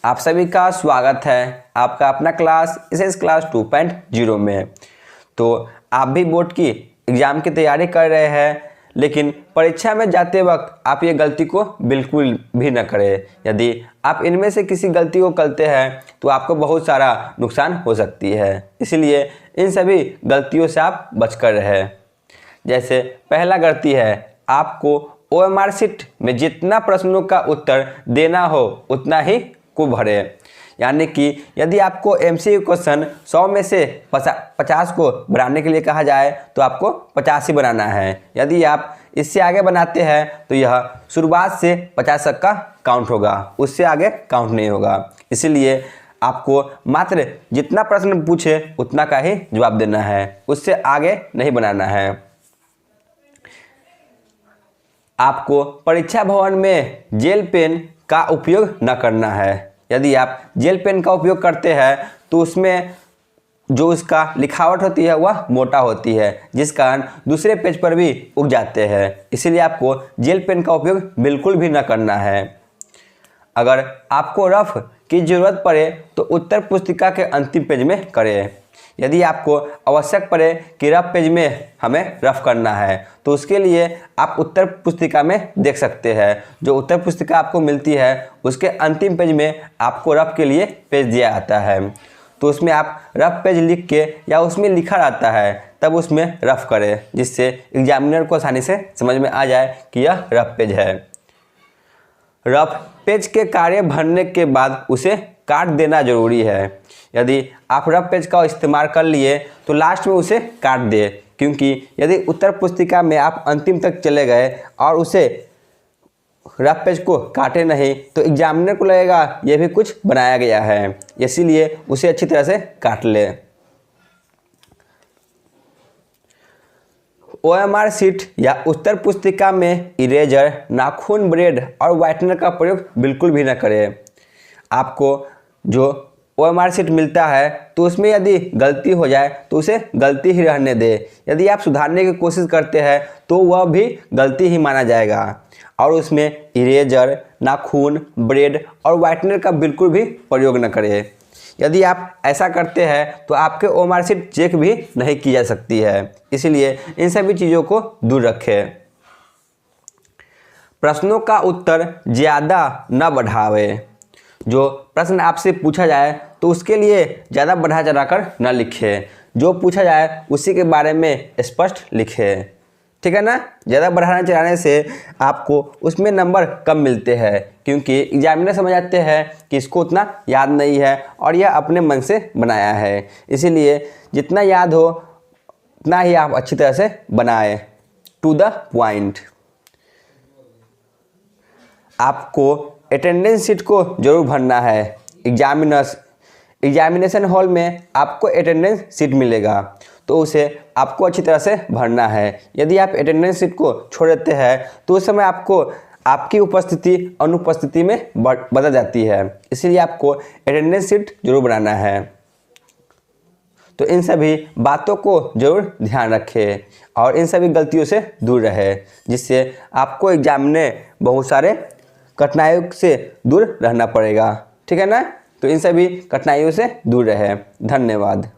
आप सभी का स्वागत है आपका अपना क्लास एसएस क्लास 2.0 में। तो आप भी बोर्ड की एग्ज़ाम की तैयारी कर रहे हैं, लेकिन परीक्षा में जाते वक्त आप ये गलती को बिल्कुल भी न करें। यदि आप इनमें से किसी गलती को करते हैं तो आपको बहुत सारा नुकसान हो सकती है, इसलिए इन सभी गलतियों से आप बचकर रहें। जैसे पहला गलती है, आपको ओएमआर शीट में जितना प्रश्नों का उत्तर देना हो उतना ही को भरें। यानी कि यदि आपको एमसीक्यू क्वेश्चन 100 में से 50 को बनाने के लिए कहा जाए तो आपको 50 ही बनाना है। यदि आप इससे आगे बनाते हैं तो यह शुरुआत से 50 तक का काउंट होगा, उससे आगे काउंट नहीं होगा। इसलिए आपको मात्र जितना प्रश्न पूछे उतना का ही जवाब देना है, उससे आगे नहीं बनाना है। आपको परीक्षा भवन में जेल पेन का उपयोग न करना है। यदि आप जेल पेन का उपयोग करते हैं तो उसमें जो उसका लिखावट होती है वह मोटा होती है, जिस कारण दूसरे पेज पर भी उग जाते हैं। इसीलिए आपको जेल पेन का उपयोग बिल्कुल भी न करना है। अगर आपको रफ की ज़रूरत पड़े तो उत्तर पुस्तिका के अंतिम पेज में करें। यदि आपको आवश्यक पड़े कि रफ पेज में हमें रफ करना है तो उसके लिए आप उत्तर पुस्तिका में देख सकते हैं। जो उत्तर पुस्तिका आपको मिलती है उसके अंतिम पेज में आपको रफ के लिए पेज दिया जाता है, तो उसमें आप रफ पेज लिख के या उसमें लिखा रहता है तब उसमें रफ करें, जिससे एग्जामिनर को आसानी से समझ में आ जाए कि यह रफ पेज है। रफ पेज के कार्य भरने के बाद उसे काट देना जरूरी है। यदि आप रफ पेज का इस्तेमाल कर लिए तो लास्ट में उसे काट दे, क्योंकि यदि उत्तर पुस्तिका में आप अंतिम तक चले गए और उसे रफ पेज को काटे नहीं तो एग्जामिनर को लगेगा यह भी कुछ बनाया गया है, इसीलिए उसे अच्छी तरह से काट ले। ओएमआर शीट या उत्तर पुस्तिका में इरेजर, नाखून, ब्लेड और व्हाइटनर का प्रयोग बिल्कुल भी न करें। आपको जो ओएमआर शीट मिलता है तो उसमें यदि गलती हो जाए तो उसे गलती ही रहने दे। यदि आप सुधारने की कोशिश करते हैं तो वह भी गलती ही माना जाएगा, और उसमें इरेजर, नाखून, ब्लेड और व्हाइटनर का बिल्कुल भी प्रयोग न करें। यदि आप ऐसा करते हैं तो आपके ओएमआर शीट चेक भी नहीं की जा सकती है, इसलिए इन सभी चीज़ों को दूर रखें। प्रश्नों का उत्तर ज़्यादा न बढ़ावें। जो प्रश्न आपसे पूछा जाए तो उसके लिए ज़्यादा बढ़ा चढ़ाकर न लिखें। जो पूछा जाए उसी के बारे में स्पष्ट लिखें, ठीक है ना। ज़्यादा बढ़ाने चढ़ाने से आपको उसमें नंबर कम मिलते हैं, क्योंकि एग्जामिनर समझ आते हैं कि इसको उतना याद नहीं है और यह अपने मन से बनाया है। इसीलिए जितना याद हो उतना ही आप अच्छी तरह से बनाएं, टू द पॉइंट। आपको अटेंडेंस शीट को जरूर भरना है। एग्जामिनेशन हॉल में आपको अटेंडेंस शीट मिलेगा तो उसे आपको अच्छी तरह से भरना है। यदि आप अटेंडेंस शीट को छोड़ देते हैं तो उस समय आपको आपकी उपस्थिति अनुपस्थिति में बदल जाती है, इसलिए आपको अटेंडेंस शीट जरूर बनाना है। तो इन सभी बातों को जरूर ध्यान रखें और इन सभी गलतियों से दूर रहे, जिससे आपको एग्जाम में बहुत सारे कठिनाइयों से दूर रहना पड़ेगा, ठीक है ना। तो इन सभी कठिनाइयों से दूर रहें। धन्यवाद।